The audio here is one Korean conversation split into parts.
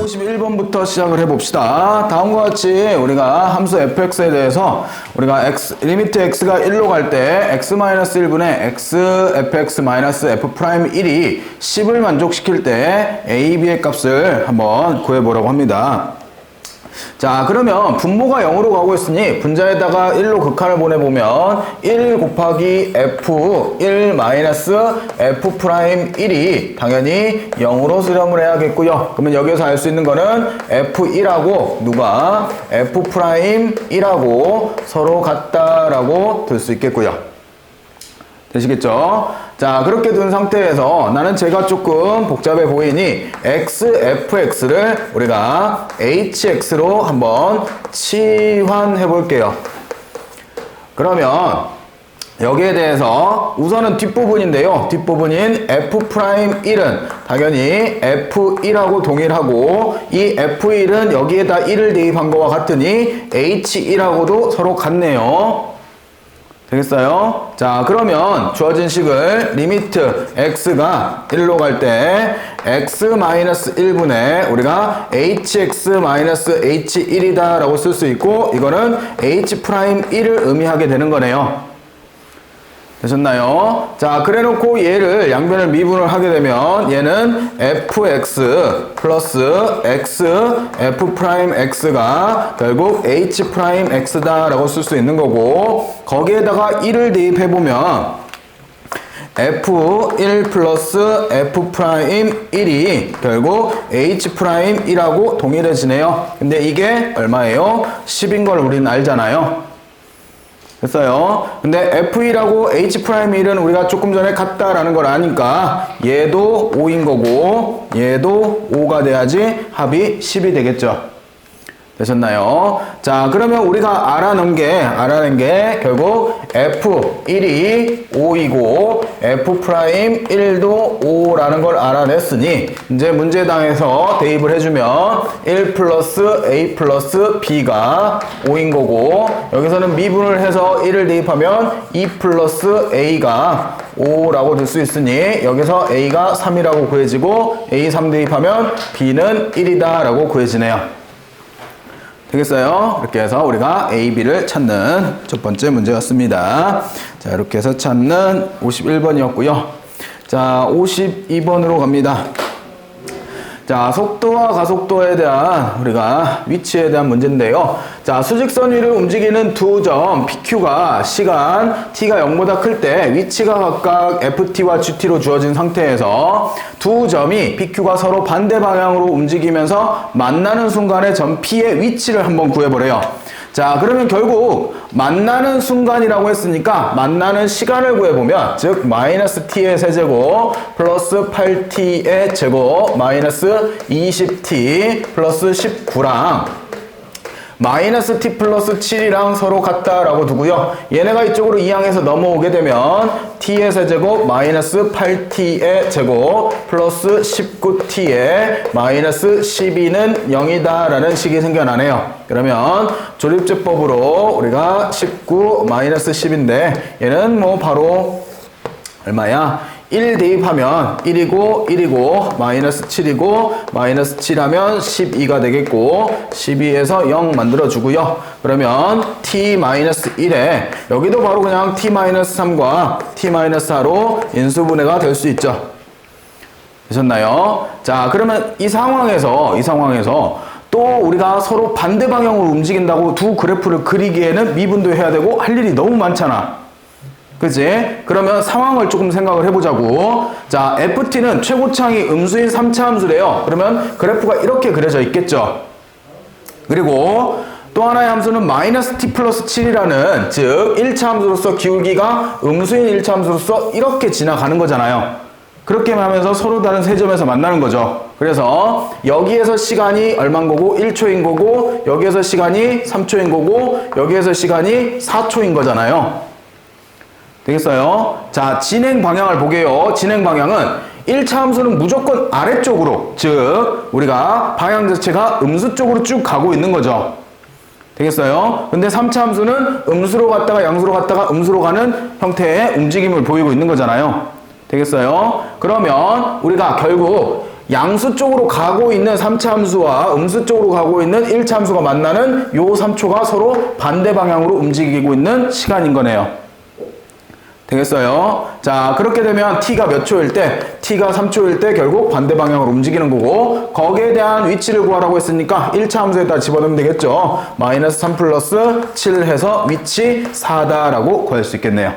151번부터 시작을 해봅시다. 다음과 같이 우리가 함수 fx에 대해서 우리가 리미트 x가 1로 갈 때 x-1분의 x fx-f'1이 10을 만족시킬 때 a, b의 값을 한번 구해보려고 합니다. 자, 그러면 분모가 0으로 가고 있으니 분자에다가 1로 극한을 보내보면 1 곱하기 f1 마이너스 f'1이 당연히 0으로 수렴을 해야겠고요. 그러면 여기서 알 수 있는 거는 f1하고 누가 f'1하고 서로 같다라고 들 수 있겠고요. 되시겠죠? 자, 그렇게 둔 상태에서 나는 제가 조금 복잡해 보이니 fx를 우리가 hx로 한번 치환해 볼게요. 그러면 여기에 대해서 우선은 뒷부분인데요. 뒷부분인 f'1은 당연히 f1하고 동일하고 이 f1은 여기에다 1을 대입한 거와 같으니 h1하고도 서로 같네요. 되겠어요? 자, 그러면 주어진 식을 리미트 x가 1로 갈 때 x-1분의 우리가 hx-h1이다 라고 쓸 수 있고 이거는 h'1을 의미하게 되는 거네요. 되셨나요? 자, 그래 놓고 얘를 양변을 미분을 하게 되면 얘는 fx 플러스 x f'x가 결국 h'x다 라고 쓸 수 있는 거고 거기에다가 1을 대입해보면 f1 플러스 f'1이 결국 h'1하고 동일해지네요. 근데 이게 얼마예요? 10인 걸 우리는 알잖아요. 됐어요. 근데 F1하고 H'1은 우리가 조금 전에 같다라는 걸 아니까 얘도 5인 거고 얘도 5가 돼야지 합이 10이 되겠죠. 되셨나요? 자, 그러면 우리가 알아낸 게 결국 F1이 5이고 F'1도 5라는 걸 알아냈으니 이제 문제당에서 대입을 해주면 1 플러스 A 플러스 B가 5인 거고 여기서는 미분을 해서 1을 대입하면 2 플러스 A가 5라고 될 수 있으니 여기서 A가 3이라고 구해지고 A 3 대입하면 B는 1이다 라고 구해지네요. 되겠어요? 이렇게 해서 우리가 A, B를 찾는 첫 번째 문제였습니다. 자, 이렇게 해서 찾는 51번이었고요. 자, 52번으로 갑니다. 자, 속도와 가속도에 대한 우리가 위치에 대한 문제인데요. 자, 수직선 위를 움직이는 두 점 PQ가 시간 T가 0보다 클 때 위치가 각각 FT와 GT로 주어진 상태에서 두 점이 PQ가 서로 반대 방향으로 움직이면서 만나는 순간에 점 P의 위치를 한번 구해보래요. 자, 그러면 결국 만나는 순간이라고 했으니까 만나는 시간을 구해보면 즉 마이너스 t의 세제곱 플러스 8t의 제곱 마이너스 20t 플러스 19랑 마이너스 t 플러스 7이랑 서로 같다라고 두고요. 얘네가 이쪽으로 이항해서 넘어오게 되면 t의 세제곱 마이너스 8t의 제곱 플러스 19t의 마이너스 12는 0이다 라는 식이 생겨나네요. 그러면 조립제법으로 우리가 19 마이너스 10인데 얘는 뭐 바로 얼마야? 1 대입하면 1이고 마이너스 7이고 마이너스 7하면 12가 되겠고 12에서 0 만들어주고요. 그러면 t-1에 여기도 바로 그냥 t-3과 t-4로 인수분해가 될 수 있죠. 되셨나요? 자, 그러면 이 상황에서 또 우리가 서로 반대 방향으로 움직인다고 두 그래프를 그리기에는 미분도 해야 되고 할 일이 너무 많잖아. 그치? 그러면 상황을 조금 생각을 해보자고. 자, FT는 최고차항이 음수인 3차 함수래요. 그러면 그래프가 이렇게 그려져 있겠죠. 그리고 또 하나의 함수는 마이너스 t 플러스 7이라는 즉 1차 함수로서 기울기가 음수인 1차 함수로서 이렇게 지나가는 거잖아요. 그렇게 하면서 서로 다른 세 점에서 만나는 거죠. 그래서 여기에서 시간이 얼마인 거고 1초인 거고 여기에서 시간이 3초인 거고 여기에서 시간이 4초인 거잖아요. 되겠어요? 자, 진행 방향을 보게요. 진행 방향은 1차 함수는 무조건 아래쪽으로, 즉 우리가 방향 자체가 음수 쪽으로 쭉 가고 있는 거죠. 되겠어요? 근데 3차 함수는 음수로 갔다가 양수로 갔다가 음수로 가는 형태의 움직임을 보이고 있는 거잖아요. 되겠어요? 그러면 우리가 결국 양수 쪽으로 가고 있는 3차 함수와 음수 쪽으로 가고 있는 1차 함수가 만나는 요 3초가 서로 반대 방향으로 움직이고 있는 시간인 거네요. 되겠어요? 자, 그렇게 되면 t가 몇 초일 때, t가 3초일 때 결국 반대 방향으로 움직이는 거고, 거기에 대한 위치를 구하라고 했으니까 1차 함수에다 집어넣으면 되겠죠. 마이너스 3 플러스 7 해서 위치 4다라고 구할 수 있겠네요.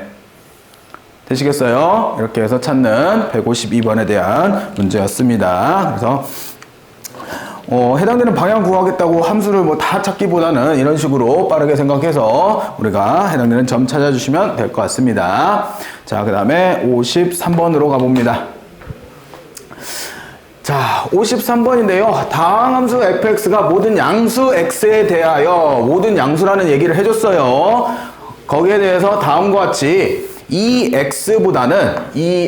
되시겠어요? 이렇게 해서 찾는 152번에 대한 문제였습니다. 그래서 해당되는 방향 구하겠다고 함수를 뭐 다 찾기보다는 이런 식으로 빠르게 생각해서 우리가 해당되는 점 찾아주시면 될 것 같습니다. 자, 그 다음에 53번으로 가봅니다. 자, 53번인데요. 다음 함수 fx가 모든 양수 x에 대하여 모든 양수라는 얘기를 해줬어요. 거기에 대해서 다음과 같이 이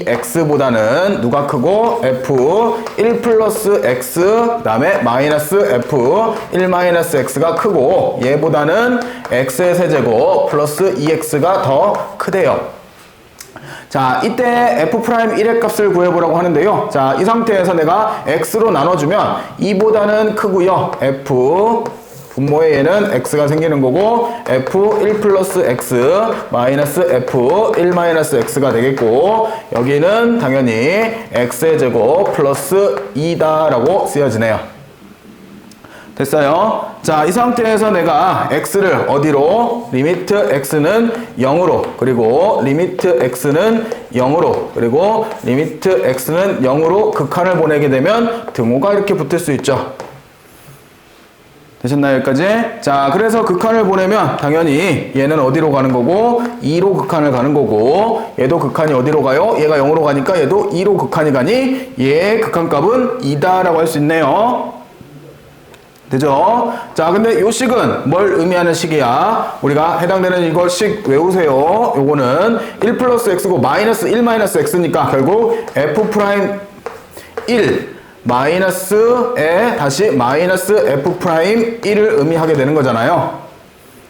x보다는 누가 크고 f 1 플러스 x 그 다음에 마이너스 f 1 마이너스 x가 크고 얘보다는 x의 세제곱 플러스 2x가 더 크대요. 자, 이때 f'1의 값을 구해보라고 하는데요. 자, 이 상태에서 내가 x로 나눠주면 2보다는 크고요. f 분모에 얘는 x가 생기는 거고 f1 플러스 x 마이너스 f1 마이너스 x가 되겠고 여기는 당연히 x의 제곱 플러스 2다라고 쓰여지네요. 됐어요? 자, 이 상태에서 내가 x를 어디로? 리미트 x는 0으로 그리고 리미트 x는 0으로 그리고 리미트 x는 0으로 극한을 보내게 되면 등호가 이렇게 붙을 수 있죠. 되셨나요, 여기까지? 자, 그래서 극한을 보내면 당연히 얘는 어디로 가는 거고 2로 극한을 가는 거고 얘도 극한이 어디로 가요? 얘가 0으로 가니까 얘도 2로 극한이 가니 얘의 극한값은 2다라고 할 수 있네요. 되죠? 자, 근데 요 식은 뭘 의미하는 식이야? 우리가 해당되는 이거 식 외우세요. 요거는 1 플러스 x고 마이너스 1 마이너스 x니까 결국 f'1 마이너스에 다시 마이너스 f'1을 의미하게 되는 거잖아요.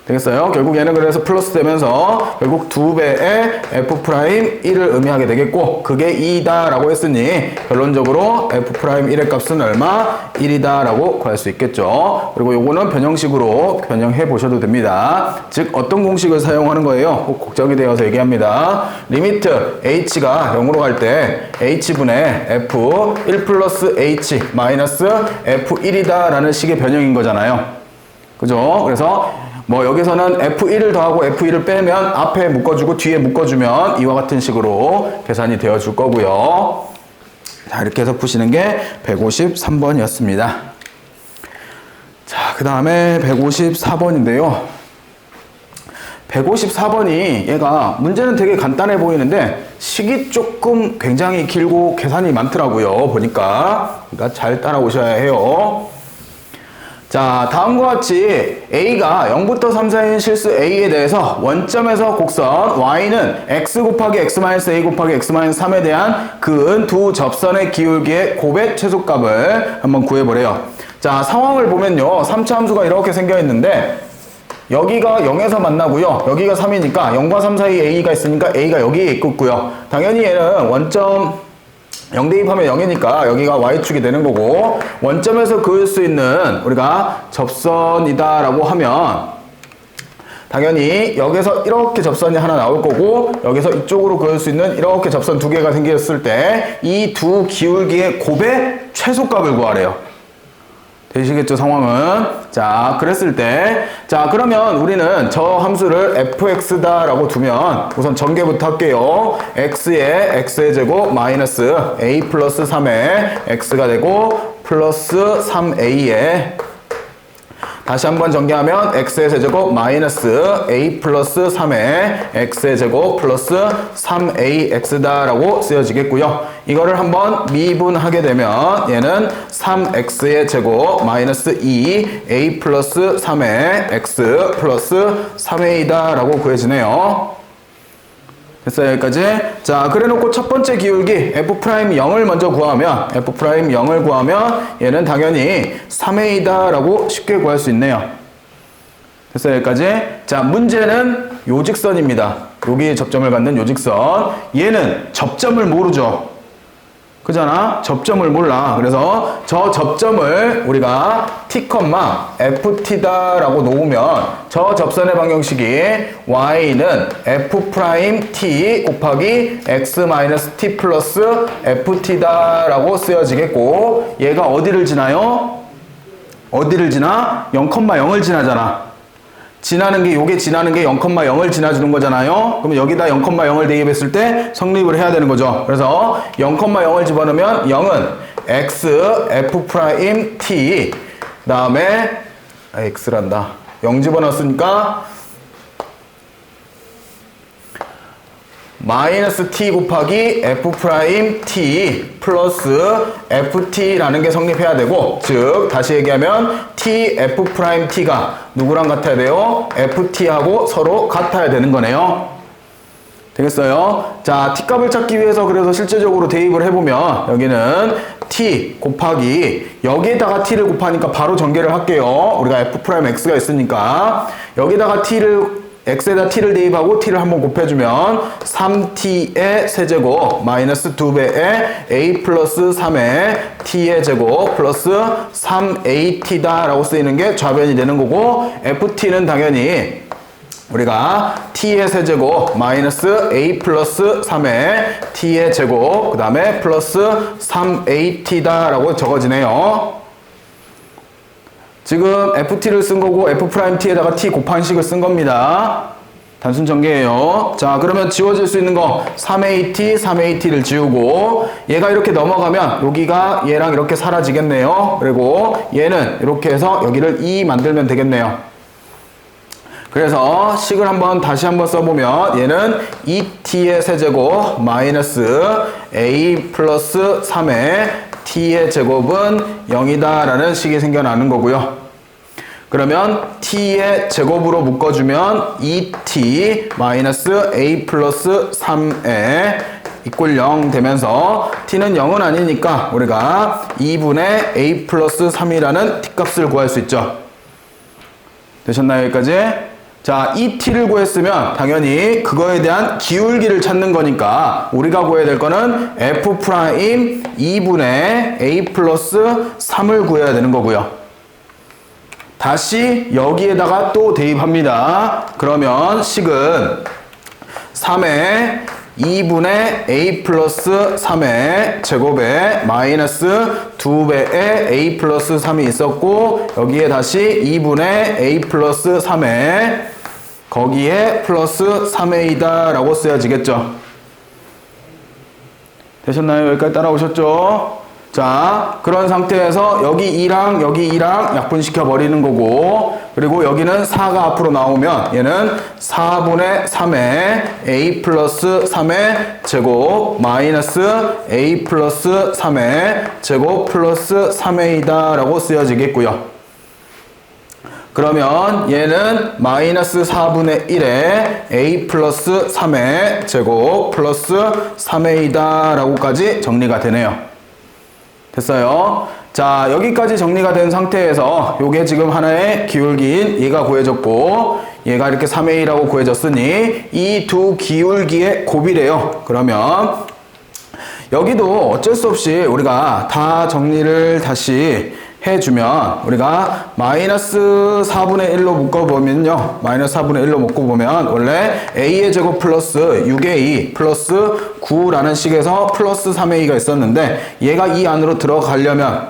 되겠어요? 결국 얘는 그래서 플러스 되면서 결국 2배의 f'1을 의미하게 되겠고 그게 2다 라고 했으니 결론적으로 f'1의 값은 얼마? 1이다 라고 구할 수 있겠죠. 그리고 요거는 변형식으로 변형해 보셔도 됩니다. 즉 어떤 공식을 사용하는 거예요? 꼭 걱정이 되어서 얘기합니다. 리미트 h가 0으로 갈 때 h분의 f1 플러스 h 마이너스 f1이다 라는 식의 변형인 거잖아요. 그죠? 그래서 뭐 여기서는 F1을 더하고 F1을 빼면 앞에 묶어주고 뒤에 묶어주면 이와 같은 식으로 계산이 되어줄 거고요. 자, 이렇게 해서 푸시는 게 153번이었습니다. 자, 그 다음에 154번인데요. 154번이 얘가 문제는 되게 간단해 보이는데 식이 조금 굉장히 길고 계산이 많더라고요. 보니까. 그러니까 잘 따라오셔야 해요. 자, 다음과 같이 A가 0부터 3 사이인 실수 A에 대해서 원점에서 곡선 Y는 X 곱하기 X-A 곱하기 X-3에 대한 근 두 접선의 기울기의 곱의 최소값을 한번 구해보래요. 자, 상황을 보면요. 3차 함수가 이렇게 생겨 있는데 여기가 0에서 만나고요. 여기가 3이니까 0과 3 사이에 A가 있으니까 A가 여기에 있겠고요. 당연히 얘는 원점 0 대입하면 0이니까 여기가 Y축이 되는 거고 원점에서 그을 수 있는 우리가 접선이다 라고 하면 당연히 여기서 이렇게 접선이 하나 나올 거고 여기서 이쪽으로 그을 수 있는 이렇게 접선 두 개가 생겼을 때 이 두 기울기의 곱의 최소값을 구하래요. 되시겠죠, 상황은? 자, 그랬을 때, 자, 그러면 우리는 저 함수를 fx다라고 두면 우선 전개부터 할게요. x에 x의 제곱 마이너스 a 플러스 3에 x가 되고 플러스 3a에 다시 한번 전개하면 x의 세제곱 마이너스 a 플러스 3의 x의 제곱 플러스 3ax다 라고 쓰여지겠고요. 이거를 한번 미분하게 되면 얘는 3x의 제곱 마이너스 2a 플러스 3의 x 플러스 3a다 라고 구해지네요. 됐어요, 여기까지? 자, 그래 놓고 첫 번째 기울기 f'0을 먼저 구하면 f'0을 구하면 얘는 당연히 3a다 라고 쉽게 구할 수 있네요. 됐어요, 여기까지? 자, 문제는 요직선입니다. 여기 접점을 갖는 요직선. 얘는 접점을 모르죠. 그잖아? 접점을 몰라. 그래서 저 접점을 우리가 t, ft다 라고 놓으면 저 접선의 방정식이 y는 f'(t) 곱하기 x-t 플러스 ft다 라고 쓰여지겠고, 얘가 어디를 지나요? 어디를 지나? 0,0을 지나잖아. 지나는 게, 요게 지나는 게 0,0을 지나주는 거잖아요. 그럼 여기다 0,0을 대입했을 때 성립을 해야 되는 거죠. 그래서 0,0을 집어넣으면 0은 x, f'(t), 그 다음에 x란다. 0 집어넣었으니까 마이너스 t 곱하기 f'(t) 플러스 ft라는 게 성립해야 되고, 즉 다시 얘기하면 t, f't가 누구랑 같아야 돼요? ft하고 서로 같아야 되는 거네요. 되겠어요? 자, t 값을 찾기 위해서 그래서 실제적으로 대입을 해보면 여기는 t 곱하기, 여기에다가 t를 곱하니까 바로 전개를 할게요. 우리가 f'x가 있으니까 여기다가 x에다 t를 대입하고 t를 한번 곱해주면 3t의 세제곱 마이너스 2배의 a 플러스 3의 t의 제곱 플러스 3at다 라고 쓰이는 게 좌변이 되는 거고, ft는 당연히 우리가 t의 세제곱 마이너스 a 플러스 3의 t의 제곱 그 다음에 플러스 3at다 라고 적어지네요. 지금 ft를 쓴 거고 f't에다가 t 곱한 식을 쓴 겁니다. 단순 전개예요. 자, 그러면 지워질 수 있는 거 3at를 지우고, 얘가 이렇게 넘어가면 여기가 얘랑 이렇게 사라지겠네요. 그리고 얘는 이렇게 해서 여기를 2 만들면 되겠네요. 그래서 식을 다시 한번 써보면 얘는 2t의 세제곱 마이너스 a 플러스 3의 t의 제곱은 0이다 라는 식이 생겨나는 거고요. 그러면 t의 제곱으로 묶어주면 2t 마이너스 a 플러스 3에 이꼴 0 되면서 t는 0은 아니니까 우리가 2분의 a 플러스 3이라는 t 값을 구할 수 있죠. 되셨나요, 여기까지? 자, 이 t를 구했으면 당연히 그거에 대한 기울기를 찾는 거니까 우리가 구해야 될 거는 f' 2분의 a 플러스 3을 구해야 되는 거고요. 다시 여기에다가 또 대입합니다. 그러면 식은 3의 2분의 a 플러스 3의 제곱에 마이너스 2배의 a 플러스 3이 있었고, 여기에 다시 2분의 a 플러스 3에 거기에 플러스 3a다 라고 쓰여지겠죠. 되셨나요? 여기까지 따라오셨죠? 자, 그런 상태에서 여기 2랑 여기 2랑 약분시켜 버리는 거고, 그리고 여기는 4가 앞으로 나오면 얘는 4분의 3의 a 플러스 3의 제곱 마이너스 a 플러스 3의 제곱 플러스 3a다 라고 쓰여지겠고요. 그러면 얘는 마이너스 4분의 1의 a 플러스 3의 제곱 플러스 3a다 라고까지 정리가 되네요. 됐어요. 자, 여기까지 정리가 된 상태에서 요게 지금 하나의 기울기인 얘가 구해졌고, 얘가 이렇게 3a라고 구해졌으니 이 두 기울기의 곱이래요. 그러면 여기도 어쩔 수 없이 우리가 다 정리를 다시 해주면 우리가 마이너스 4분의 1로 묶어보면요, 마이너스 4분의 1로 묶어보면 원래 a의 제곱 플러스 6a 플러스 9라는 식에서 플러스 3a가 있었는데, 얘가 이 안으로 들어가려면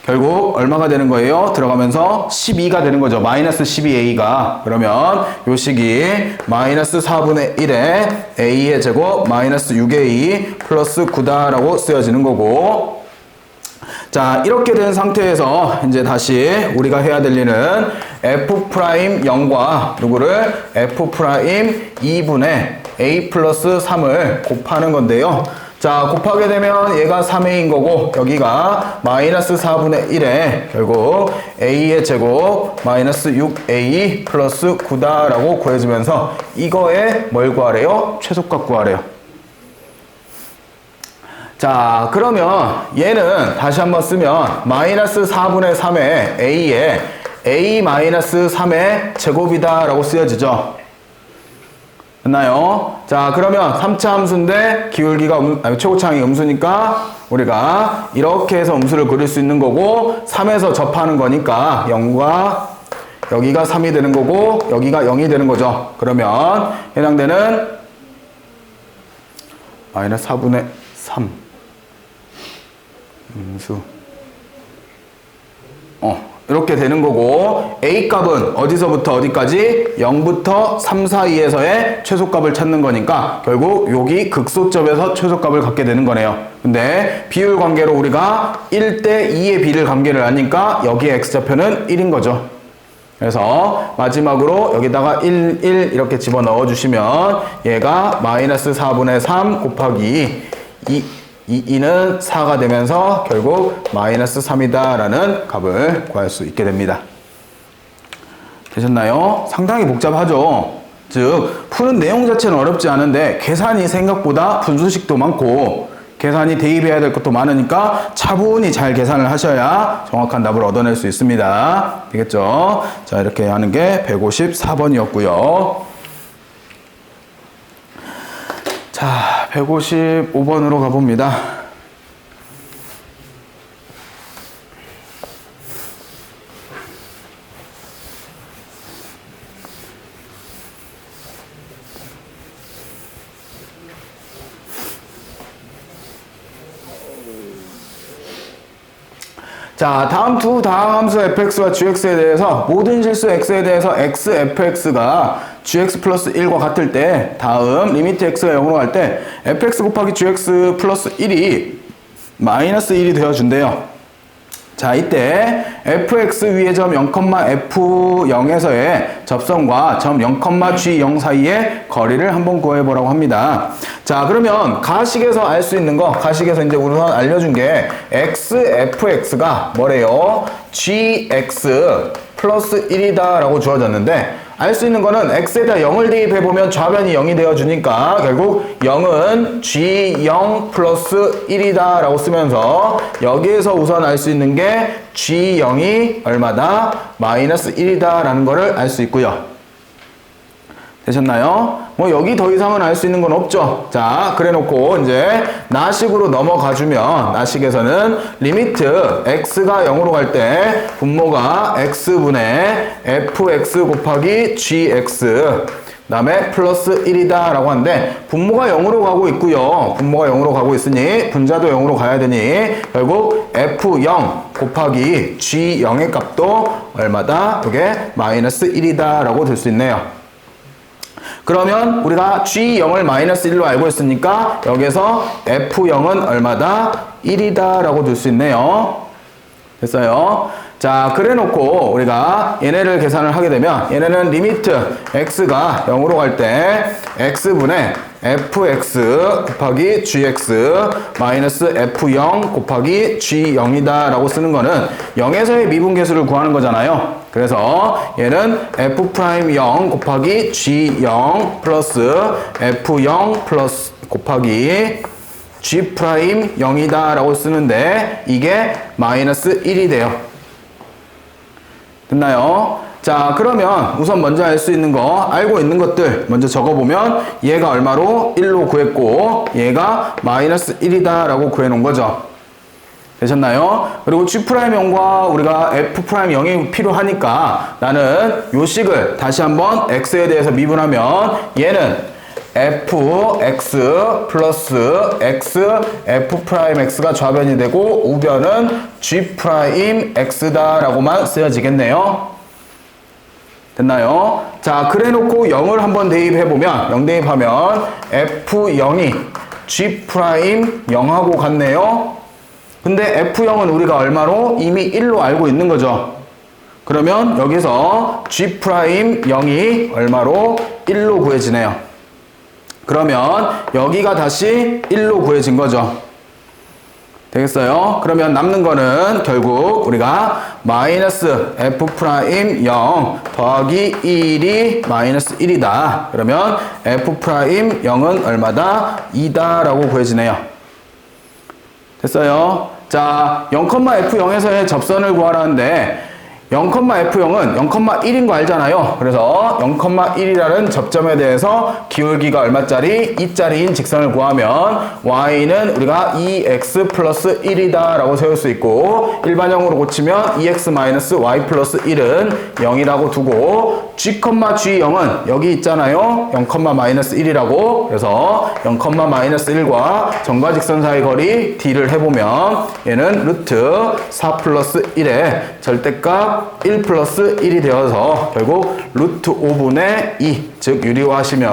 결국 얼마가 되는 거예요? 들어가면서 12가 되는 거죠. 마이너스 12a가. 그러면 요 식이 마이너스 4분의 1에 a의 제곱 마이너스 6a 플러스 9다 라고 쓰여지는 거고, 자, 이렇게 된 상태에서 이제 다시 우리가 해야 될 일은 f'0과 누구를 f'2분의 a 플러스 3을 곱하는 건데요. 자, 곱하게 되면 얘가 3a인 거고, 여기가 마이너스 4분의 1에 결국 a의 제곱 마이너스 6a 플러스 9다 라고 구해지면서 이거에 뭘 구하래요? 최소값 구하래요. 자, 그러면 얘는 다시 한번 쓰면 마이너스 4분의 3의 a에 a 마이너스 3의 제곱이다 라고 쓰여지죠. 됐나요? 자, 그러면 3차 함수인데 기울기가 최고차항이 음수니까 우리가 이렇게 해서 음수를 그릴 수 있는 거고 3에서 접하는 거니까 0과 여기가 3이 되는 거고 여기가 0이 되는 거죠. 그러면 해당되는 마이너스 4분의 3 음수 이렇게 되는 거고 A 값은 어디서부터 어디까지? 0부터 3 사이에서의 최소값을 찾는 거니까 결국 여기 극소점에서 최소값을 갖게 되는 거네요. 근데 비율 관계로 우리가 1대 2의 비를 관계를 아니까 여기에 x좌표는 1인 거죠. 그래서 마지막으로 여기다가 1, 1 이렇게 집어넣어 주시면 얘가 마이너스 4분의 3 곱하기 2는 4가 되면서 결국 마이너스 3이다 라는 값을 구할 수 있게 됩니다. 되셨나요? 상당히 복잡하죠? 즉 푸는 내용 자체는 어렵지 않은데 계산이 생각보다 분수식도 많고 계산이 대입해야 될 것도 많으니까 차분히 잘 계산을 하셔야 정확한 답을 얻어낼 수 있습니다. 되겠죠? 자, 이렇게 하는 게 154번이었고요. 자, 155번으로 가봅니다. 자, 다음 두 다항함수 fx와 gx에 대해서 모든 실수 x에 대해서 x fx가 gx 플러스 1과 같을 때 다음 리미트 x가 0으로 갈 때 fx 곱하기 gx 플러스 1이 마이너스 1이 되어준대요. 자, 이때 fx 위의 점 0,f0에서의 접선과 점 0,g0 사이의 거리를 한번 구해보라고 합니다. 자, 그러면 가식에서 알 수 있는 거, 가식에서 이제 우선 알려준 게 xfx가 뭐래요? gx 플러스 1이다 라고 주어졌는데 알 수 있는 거는 x에다 0을 대입해보면 좌변이 0이 되어주니까 결국 0은 g0 플러스 1이다 라고 쓰면서 여기에서 우선 알 수 있는 게 g0이 얼마다? 마이너스 1이다 라는 거를 알 수 있고요. 되셨나요? 뭐 여기 더 이상은 알 수 있는 건 없죠. 자, 그래 놓고 이제 나식으로 넘어가 주면 나식에서는 리미트 x가 0으로 갈 때 분모가 x분의 fx 곱하기 gx 그다음에 플러스 1이다 라고 하는데 분모가 0으로 가고 있고요. 분모가 0으로 가고 있으니 분자도 0으로 가야 되니 결국 f0 곱하기 g0의 값도 얼마다? 이게 마이너스 1이다 라고 들 수 있네요. 그러면 우리가 G0을 마이너스 1로 알고 있으니까 여기서 F0은 얼마다? 1이다 라고 둘 수 있네요. 됐어요? 자, 그래 놓고 우리가 얘네를 계산을 하게 되면 얘네는 리미트 x가 0으로 갈 때 x분의 fx 곱하기 gx 마이너스 f0 곱하기 g0이다 라고 쓰는 거는 0에서의 미분계수를 구하는 거잖아요. 그래서 얘는 f'0 곱하기 g0 플러스 f0 플러스 곱하기 g'0이다 라고 쓰는데 이게 마이너스 1이 돼요. 됐나요? 자, 그러면 우선 먼저 알 수 있는 거, 알고 있는 것들 먼저 적어보면 얘가 얼마로? 1로 구했고 얘가 마이너스 1이다 라고 구해놓은 거죠. 되셨나요? 그리고 G'0과 우리가 F'0이 필요하니까 나는 요 식을 다시 한번 X에 대해서 미분하면 얘는 fx 플러스 x f'x가 좌변이 되고 우변은 g'x다 라고만 쓰여지겠네요. 됐나요? 자, 그래 놓고 0을 한번 대입해보면 0 대입하면 f0이 g'0하고 같네요. 근데 f0은 우리가 얼마로? 이미 1로 알고 있는 거죠. 그러면 여기서 g'0이 얼마로? 1로 구해지네요. 그러면 여기가 다시 1로 구해진 거죠. 되겠어요? 그러면 남는 거는 결국 우리가 마이너스 f'0 더하기 1이 마이너스 1이다. 그러면 f'0은 얼마다? 2다 라고 구해지네요. 됐어요? 자, 0,f0에서의 접선을 구하라는데 0,F0은 0,1인 거 알잖아요. 그래서 0,1이라는 접점에 대해서 기울기가 얼마짜리? 2짜리인 직선을 구하면 y는 우리가 2x 플러스 1이다 라고 세울 수 있고, 일반형으로 고치면 2x y 플러스 1은 0이라고 두고, g,g0은 여기 있잖아요. 0,-1이라고. 그래서 0,-1과 점과 직선 사이 거리 d를 해보면 얘는 루트 4 플러스 1의 절대값 1 플러스 1이 되어서 결국 루트 5분의 2, 즉 유리화하시면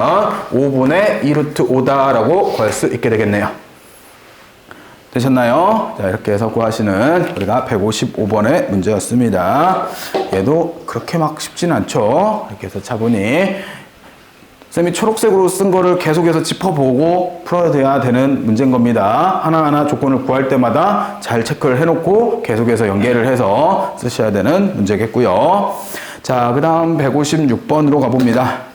5분의 2 루트 5다 라고 구할 수 있게 되겠네요. 되셨나요? 자, 이렇게 해서 구하시는 우리가 155번의 문제였습니다. 얘도 그렇게 막 쉽진 않죠. 이렇게 해서 차분히 쌤이 초록색으로 쓴 거를 계속해서 짚어보고 풀어야 되는 문제인 겁니다. 하나하나 조건을 구할 때마다 잘 체크를 해놓고 계속해서 연계를 해서 쓰셔야 되는 문제겠고요. 자, 그 다음 156번으로 가봅니다.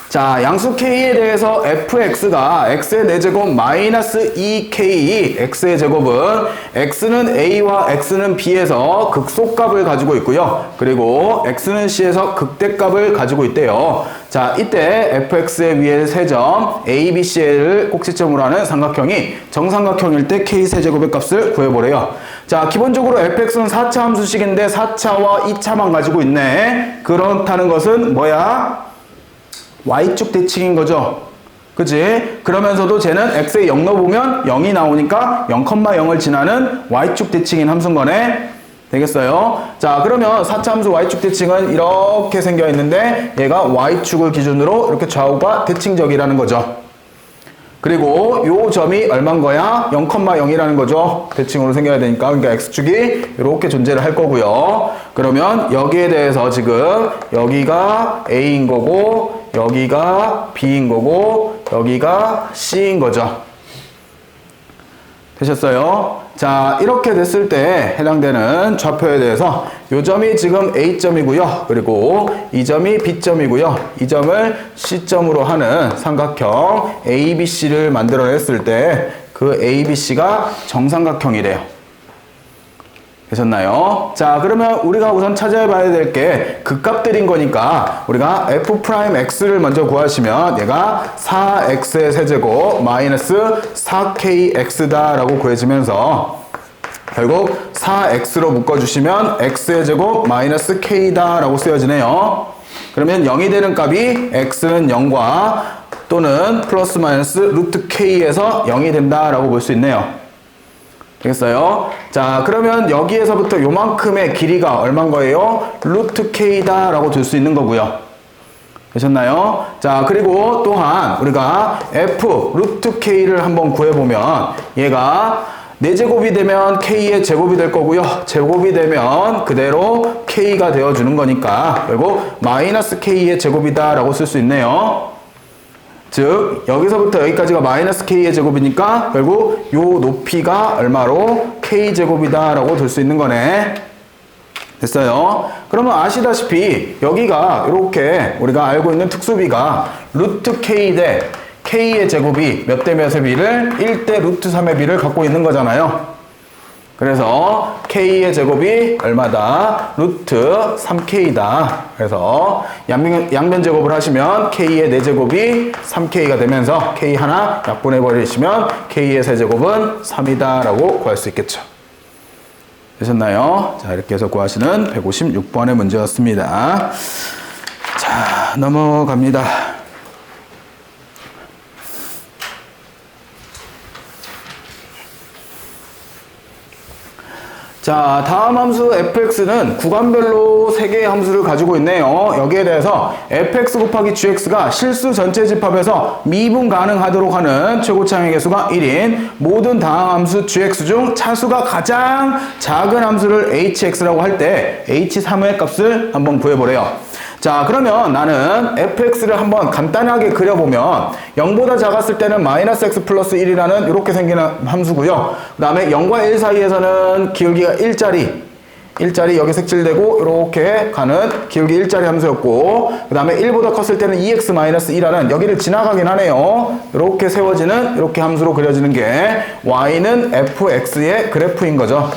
자, 양수 k에 대해서 fx가 x의 4제곱 마이너스 2k, x의 제곱은 x는 a와 x는 b에서 극소값을 가지고 있고요. 그리고 x는 c에서 극대값을 가지고 있대요. 자, 이때 fx의 위에 세 점 a, b, c를 꼭지점으로 하는 삼각형이 정삼각형일 때 k 세제곱의 값을 구해보래요. 자, 기본적으로 fx는 4차 함수식인데 4차와 2차만 가지고 있네. 그렇다는 것은 뭐야? y축 대칭인 거죠. 그치? 그러면서도 쟤는 x에 0 넣어보면 0이 나오니까 0,0을 지나는 y축 대칭인 함수인 거네. 되겠어요? 자, 그러면 4차 함수 y축 대칭은 이렇게 생겨 있는데 얘가 y축을 기준으로 이렇게 좌우가 대칭적이라는 거죠. 그리고 요 점이 얼마인 거야? 0,0이라는 거죠. 대칭으로 생겨야 되니까. 그러니까 x축이 이렇게 존재를 할 거고요. 그러면 여기에 대해서 지금 여기가 a인 거고, 여기가 b인 거고, 여기가 c인 거죠. 되셨어요? 자, 이렇게 됐을 때 해당되는 좌표에 대해서 요 점이 지금 A점이고요. 그리고 이 점이 B점이고요. 이 점을 C점으로 하는 삼각형 ABC를 만들어냈을 때 그 ABC가 정삼각형이래요. 되셨나요? 자, 그러면 우리가 우선 찾아봐야 될 게 극값들인 거니까 우리가 f'x를 먼저 구하시면 얘가 4x의 세제곱 마이너스 4kx다 라고 구해지면서 결국 4x로 묶어주시면 x의 제곱 마이너스 k다 라고 쓰여지네요. 그러면 0이 되는 값이 x는 0과 또는 플러스 마이너스 루트 k에서 0이 된다 라고 볼 수 있네요. 되겠어요? 자, 그러면 여기에서부터 요만큼의 길이가 얼마인 거예요? 루트 k다 라고 둘 수 있는 거고요. 되셨나요? 자, 그리고 또한 우리가 f 루트 k를 한번 구해보면 얘가 4제곱이 되면 k의 제곱이 될 거고요. 제곱이 되면 그대로 k가 되어주는 거니까 결국 마이너스 k의 제곱이다 라고 쓸 수 있네요. 즉 여기서부터 여기까지가 마이너스 k의 제곱이니까 결국 요 높이가 얼마로 k제곱이다 라고 둘 수 있는 거네. 됐어요? 그러면 아시다시피 여기가 이렇게 우리가 알고 있는 특수비가 루트 k 대 k의 제곱이 몇 대 몇의 비를 1대 루트 3의 비를 갖고 있는 거잖아요. 그래서 k의 제곱이 얼마다? 루트 3k다. 그래서 양변 제곱을 하시면 k의 4제곱이 3k가 되면서 k 하나 약분해버리시면 k의 세제곱은 3이다 라고 구할 수 있겠죠. 되셨나요? 자, 이렇게 해서 구하시는 156번의 문제였습니다. 자, 넘어갑니다. 자, 다음 함수 fx는 구간별로 3개의 함수를 가지고 있네요. 여기에 대해서 fx 곱하기 gx가 실수 전체 집합에서 미분 가능하도록 하는 최고차항의 개수가 1인 모든 다항함수 gx 중 차수가 가장 작은 함수를 hx라고 할 때 h3의 값을 한번 구해보래요. 자, 그러면 나는 fx를 한번 간단하게 그려보면 0보다 작았을 때는 마이너스 x 플러스 1이라는 이렇게 생기는 함수고요. 그 다음에 0과 1 사이에서는 기울기가 1짜리 1자리 여기 색칠되고 이렇게 가는 기울기 1자리 함수였고 그 다음에 1보다 컸을 때는 2x-2라는 여기를 지나가긴 하네요. 이렇게 세워지는 이렇게 함수로 그려지는 게 y는 fx의 그래프인 거죠.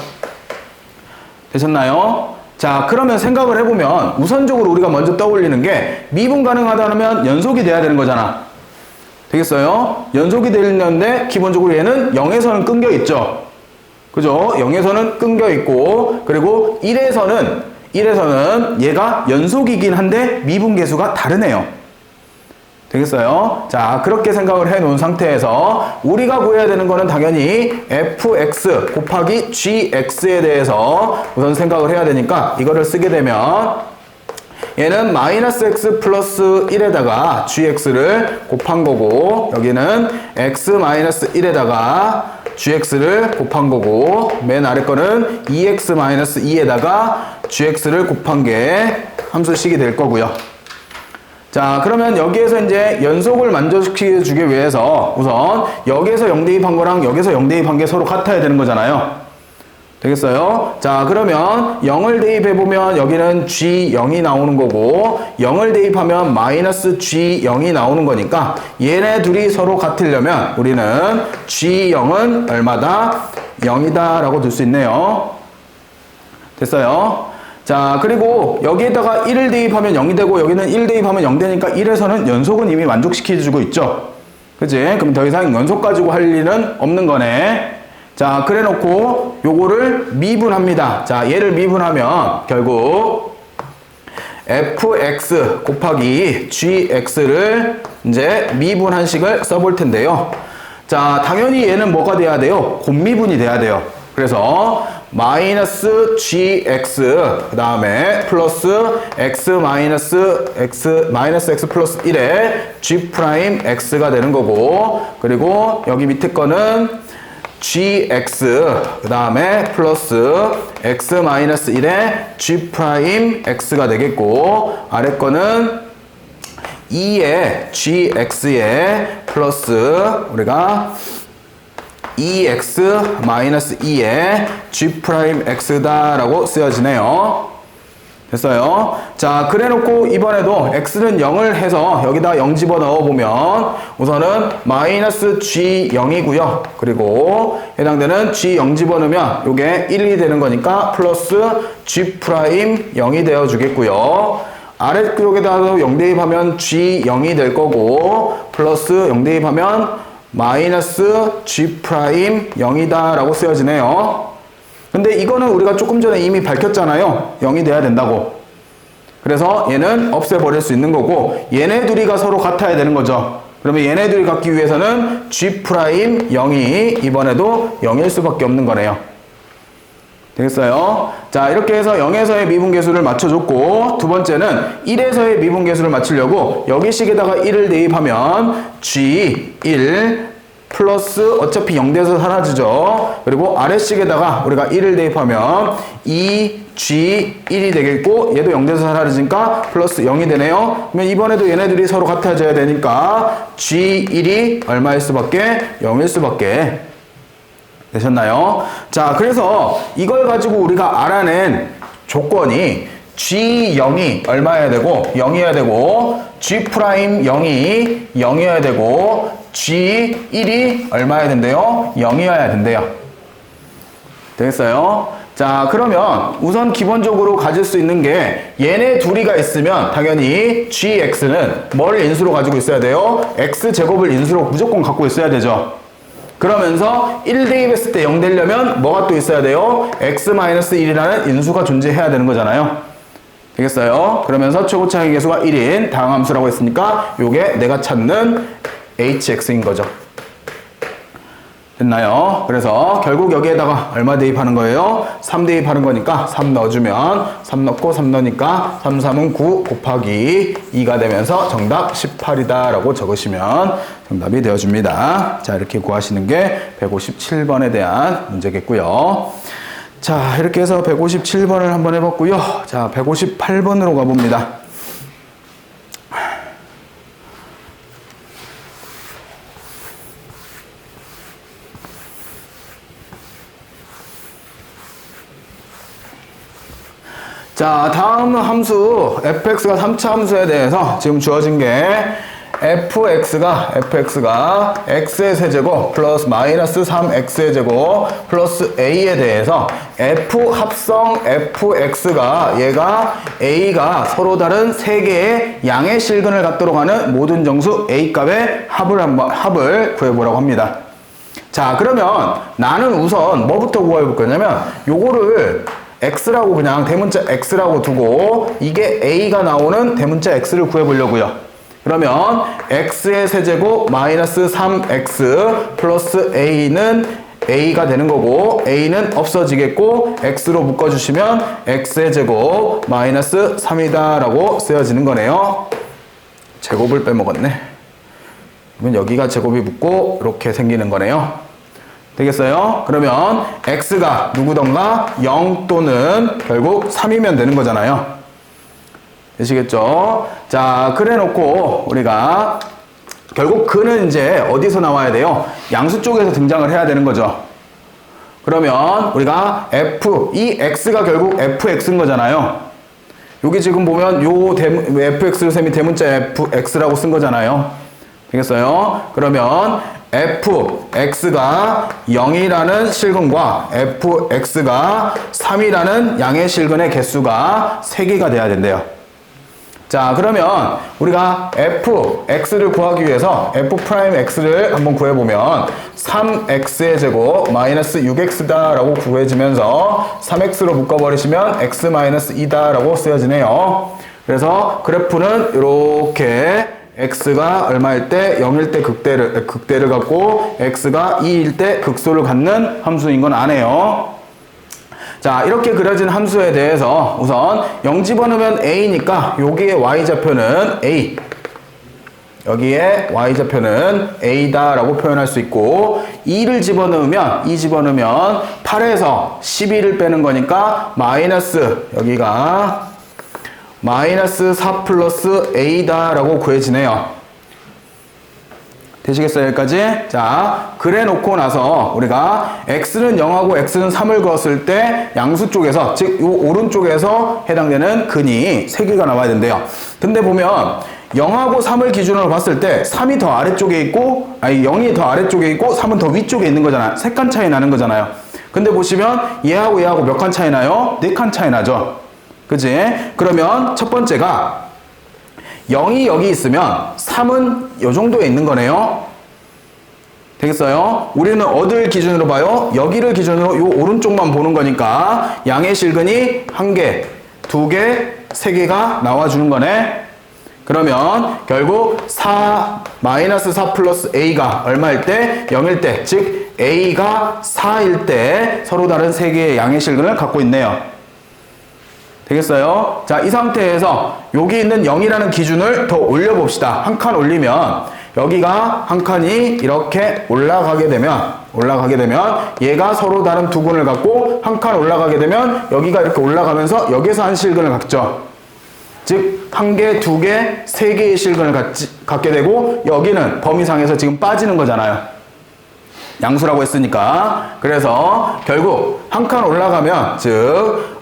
되셨나요? 자, 그러면 생각을 해보면 우선적으로 우리가 먼저 떠올리는 게 미분 가능하다면 연속이 돼야 되는 거잖아. 되겠어요? 연속이 되는데 기본적으로 얘는 0에서는 끊겨 있죠. 그죠? 0에서는 끊겨 있고 그리고 1에서는 얘가 연속이긴 한데 미분 계수가 다르네요. 되겠어요? 자, 그렇게 생각을 해 놓은 상태에서 우리가 구해야 되는 거는 당연히 fx 곱하기 gx에 대해서 우선 생각을 해야 되니까 이거를 쓰게 되면 얘는 마이너스 x 플러스 1에다가 gx를 곱한 거고 여기는 x 마이너스 1에다가 gx를 곱한 거고 맨 아래 거는 2x 마이너스 2에다가 gx를 곱한 게 함수식이 될 거고요. 자, 그러면 여기에서 이제 연속을 만족시켜 주기 위해서 우선 여기에서 0 대입한 거랑 여기서 0 대입한 게 서로 같아야 되는 거잖아요. 되겠어요? 자, 그러면 0을 대입해보면 여기는 G0이 나오는 거고 0을 대입하면 마이너스 G0이 나오는 거니까 얘네 둘이 서로 같으려면 우리는 G0은 얼마다? 0이다 라고 둘 수 있네요. 됐어요? 자, 그리고 여기에다가 1을 대입하면 0이 되고 여기는 1 대입하면 0 되니까 1에서는 연속은 이미 만족시켜주고 있죠. 그치? 그럼 더 이상 연속 가지고 할 일은 없는 거네. 자, 그래 놓고 요거를 미분합니다. 자, 얘를 미분하면 결국 fx 곱하기 gx를 이제 미분한 식을 써볼 텐데요. 자, 당연히 얘는 뭐가 돼야 돼요? 곱미분이 돼야 돼요. 그래서 마이너스 gx 그 다음에 플러스 x 마이너스 x 플러스 1에 g 프라임 x가 되는 거고 그리고 여기 밑에 거는 gx 그 다음에 플러스 x 마이너스 1에 g 프라임 x가 되겠고 아래 거는 2의 gx에 플러스 우리가 2x 마이너스 2에 g 프라임 x다 라고 쓰여지네요. 됐어요? 자, 그래 놓고 이번에도 x는 0을 해서 여기다 0 집어 넣어 보면 우선은 마이너스 g0이고요. 그리고 해당되는 g0 집어 넣으면 이게 1이 되는 거니까 플러스 g 프라임 0이 되어 주겠고요. 아래쪽에다가도 0 대입하면 g0이 될 거고 플러스 0 대입하면 마이너스 g 프라임 0이다 라고 쓰여지네요. 근데 이거는 우리가 조금 전에 이미 밝혔잖아요. 0이 돼야 된다고. 그래서 얘는 없애버릴 수 있는 거고 얘네 둘이가 서로 같아야 되는 거죠. 그러면 얘네 둘이 같기 위해서는 g 프라임 0이 이번에도 0일 수밖에 없는 거네요. 되겠어요? 자, 이렇게 해서 0에서의 미분계수를 맞춰줬고 두 번째는 1에서의 미분계수를 맞추려고 여기 식에다가 1을 대입하면 G1 플러스 어차피 0 돼서 사라지죠. 그리고 아래식에다가 우리가 1을 대입하면 2G1이 되겠고 얘도 0 돼서 사라지니까 플러스 0이 되네요. 그러면 이번에도 얘네들이 서로 같아져야 되니까 G1이 얼마일 수밖에? 0일 수밖에. 되셨나요? 자, 그래서 이걸 가지고 우리가 알아낸 조건이 G0이 얼마여야 되고 0이어야 되고 G 프라임 0이 0이어야 되고 G1이 얼마여야 된대요? 0이어야 된대요. 되겠어요? 자, 그러면 우선 기본적으로 가질 수 있는 게 얘네 둘이가 있으면 당연히 GX는 뭘 인수로 가지고 있어야 돼요? X제곱을 인수로 무조건 갖고 있어야 되죠. 그러면서 1 대입했을 때 0 되려면 뭐가 또 있어야 돼요? x-1이라는 인수가 존재해야 되는 거잖아요. 되겠어요? 그러면서 최고차의 계수가 1인 다항함수라고 했으니까 요게 내가 찾는 hx인 거죠. 됐나요? 그래서 결국 여기에다가 얼마 대입하는 거예요? 3 대입하는 거니까 3 넣어주면 3 넣고 3 넣으니까 3, 3은 9 곱하기 2가 되면서 정답 18이다 라고 적으시면 정답이 되어줍니다. 자, 이렇게 구하시는 게 157번에 대한 문제겠고요. 자, 이렇게 해서 157번을 한번 해봤고요. 자, 158번으로 가봅니다. 자, 다음 함수 fx가 3차 함수에 대해서 지금 주어진 게 fx가 x의 세제곱 플러스 마이너스 3x의 제곱 플러스 a에 대해서 f 합성 fx가 얘가 a가 서로 다른 세 개의 양의 실근을 갖도록 하는 모든 정수 a 값의 합을 구해보라고 합니다. 자, 그러면 나는 우선 뭐부터 구해볼 거냐면 요거를 x라고 그냥 대문자 x라고 두고 이게 a가 나오는 대문자 x를 구해보려고요. 그러면 x의 세제곱 마이너스 3x 플러스 a는 a가 되는 거고 a는 없어지겠고 x로 묶어주시면 x의 제곱 마이너스 3이다 라고 쓰여지는 거네요. 제곱을 빼먹었네. 그러면 여기가 제곱이 붙고 이렇게 생기는 거네요. 되겠어요? 그러면 x가 누구던가 0 또는 결국 3이면 되는 거잖아요. 되시겠죠? 자, 그래 놓고 우리가 결국 그는 이제 어디서 나와야 돼요? 양수 쪽에서 등장을 해야 되는 거죠. 그러면 우리가 이 x가 결국 fx인 거잖아요. 여기 지금 보면 요 fx를 셈이 대문자 fx라고 쓴 거잖아요. 되겠어요? 그러면 fx가 0이라는 실근과 fx가 3이라는 양의 실근의 개수가 3개가 돼야 된대요. 자, 그러면 우리가 fx를 구하기 위해서 f'x를 한번 구해보면 3x의 제곱 마이너스 6x다 라고 구해지면서 3x로 묶어버리시면 x 마이너스 2다 라고 쓰여지네요. 그래서 그래프는 이렇게 x가 얼마일 때 0일 때 극대를 갖고 x가 2일 때 극소를 갖는 함수인 건 아네요. 자, 이렇게 그려진 함수에 대해서 우선 0 집어넣으면 a니까 여기에 y좌표는 a, 여기에 y좌표는 a다 라고 표현할 수 있고 2를 집어넣으면 8에서 12를 빼는 거니까 마이너스, 여기가 마이너스 4 플러스 a다 라고 구해지네요. 되시겠어요? 여기까지? 자, 그래 놓고 나서 우리가 x는 0하고 x는 3을 그었을 때 양수 쪽에서, 즉 요 오른쪽에서 해당되는 근이 3개가 나와야 된대요. 근데 보면 0하고 3을 기준으로 봤을 때 3이 더 아래쪽에 있고, 0이 더 아래쪽에 있고 3은 더 위쪽에 있는 거잖아요. 3칸 차이 나는 거잖아요. 근데 보시면 얘하고 몇 칸 차이 나요? 4칸 차이 나죠. 그치? 그러면 첫 번째가 0이 여기 있으면 3은 이 정도에 있는 거네요. 되겠어요? 우리는 어딜 기준으로 봐요? 여기를 기준으로 이 오른쪽만 보는 거니까 양의 실근이 1개, 2개, 3개가 나와주는 거네. 그러면 결국 마이너스 4 플러스 a가 얼마일 때? 0일 때, 즉 a가 4일 때 서로 다른 3개의 양의 실근을 갖고 있네요. 되겠어요? 자, 이 상태에서 여기 있는 0이라는 기준을 더 올려봅시다. 한 칸 올리면 여기가 한 칸이 이렇게 올라가게 되면 얘가 서로 다른 두 근을 갖고 한 칸 올라가게 되면 여기가 이렇게 올라가면서 여기서 한 실근을 갖죠. 즉 1개, 2개, 3개의 실근을 갖게 되고 여기는 범위상에서 지금 빠지는 거잖아요. 양수라고 했으니까. 그래서 결국 한 칸 올라가면 즉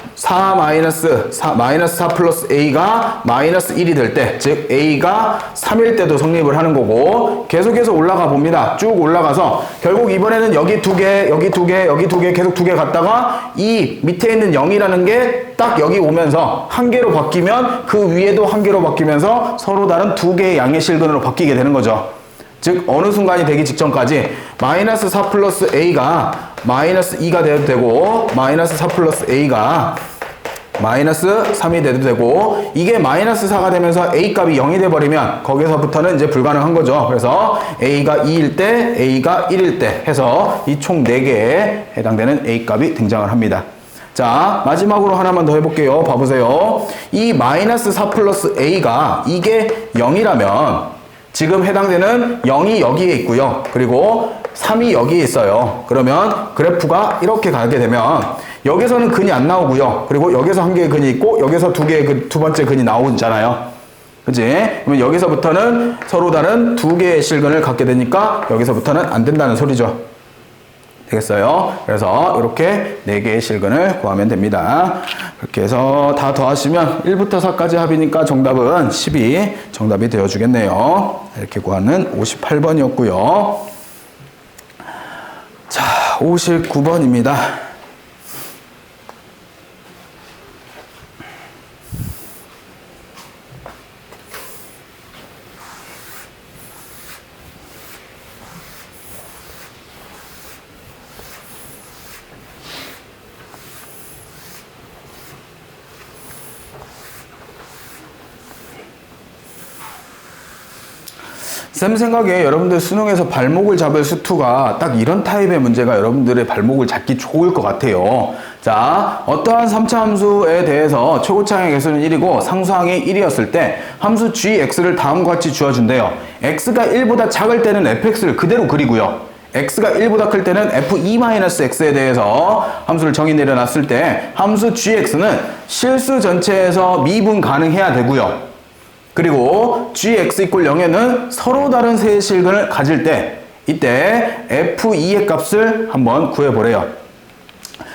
마이너스 4 플러스 a가 마이너스 1이 될 때, 즉 a가 3일 때도 성립을 하는 거고 계속해서 올라가 봅니다. 쭉 올라가서 결국 이번에는 여기 2개, 여기 2개, 여기 2개 계속 2개 갔다가 이 밑에 있는 0이라는 게 딱 여기 오면서 1개로 바뀌면 그 위에도 1개로 바뀌면서 서로 다른 2개의 양의 실근으로 바뀌게 되는 거죠. 즉 어느 순간이 되기 직전까지 마이너스 4 플러스 a가 마이너스 2가 돼도 되고 마이너스 4 플러스 a가 마이너스 3이 돼도 되고 이게 마이너스 4가 되면서 a 값이 0이 돼버리면 거기서부터는 이제 불가능한 거죠. 그래서 a가 2일 때 a가 1일 때 해서 이 총 4개에 해당되는 a 값이 등장을 합니다. 자, 마지막으로 하나만 더 해볼게요. 봐보세요. 이 마이너스 4 플러스 a가 이게 0이라면 지금 해당되는 0이 여기에 있고요. 그리고 3이 여기에 있어요. 그러면 그래프가 이렇게 가게 되면 여기서는 근이 안 나오고요. 그리고 여기서 한 개의 근이 있고 여기서 2개의 두 번째 근이 나오잖아요. 그치? 그러면 여기서부터는 서로 다른 2개의 실근을 갖게 되니까 여기서부터는 안 된다는 소리죠. 되겠어요? 그래서 이렇게 4개의 실근을 구하면 됩니다. 그렇게 해서 다 더하시면 1부터 4까지 합이니까 정답은 12 정답이 되어주겠네요. 이렇게 구하는 58번이었고요. 자, 59번입니다. 쌤 생각에 여러분들 수능에서 발목을 잡을 수투가 딱 이런 타입의 문제가 여러분들의 발목을 잡기 좋을 것 같아요. 자, 어떠한 3차 함수에 대해서 최고차항의 개수는 1이고 상수항이 1이었을 때 함수 gx를 다음과 같이 주어준대요. x가 1보다 작을 때는 fx를 그대로 그리고요. x가 1보다 클 때는 f2-x에 대해서 함수를 정의 내려놨을 때 함수 gx는 실수 전체에서 미분 가능해야 되고요. 그리고 gx = 0에는 서로 다른 세 실근을 가질 때 이때 f2의 값을 한번 구해보래요.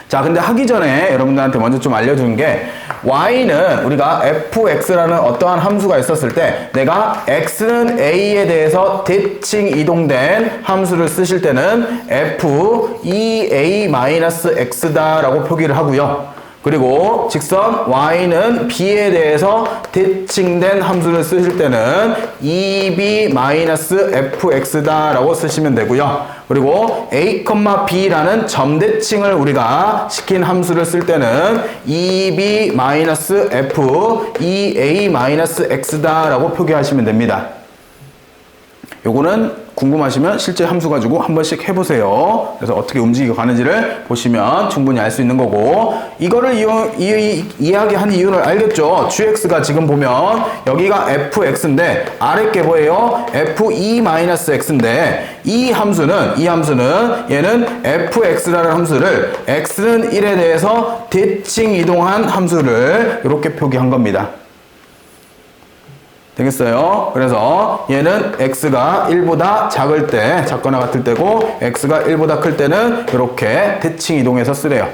자, 근데 하기 전에 여러분들한테 먼저 좀 알려주는 게 y는 우리가 fx라는 어떠한 함수가 있었을 때 내가 x는 a에 대해서 대칭 이동된 함수를 쓰실 때는 f2a-x다 라고 표기를 하고요. 그리고 직선 y는 b에 대해서 대칭된 함수를 쓰실 때는 2b-fx다 라고 쓰시면 되고요. 그리고 a, b라는 점대칭을 우리가 시킨 함수를 쓸 때는 2b-f, 2a-x다 라고 표기하시면 됩니다. 요거는 궁금하시면 실제 함수 가지고 한 번씩 해보세요. 그래서 어떻게 움직이고 가는지를 보시면 충분히 알 수 있는 거고, 이거를 이야기한 이유를 알겠죠? gx가 지금 보면 여기가 fx인데 아래 게 뭐예요? f2-x인데 이 함수는 얘는 fx라는 함수를 x는 1에 대해서 대칭 이동한 함수를 이렇게 표기한 겁니다. 되겠어요? 그래서 얘는 x가 1보다 작을 때, 작거나 같을 때고 x가 1보다 클 때는 이렇게 대칭 이동해서 쓰래요.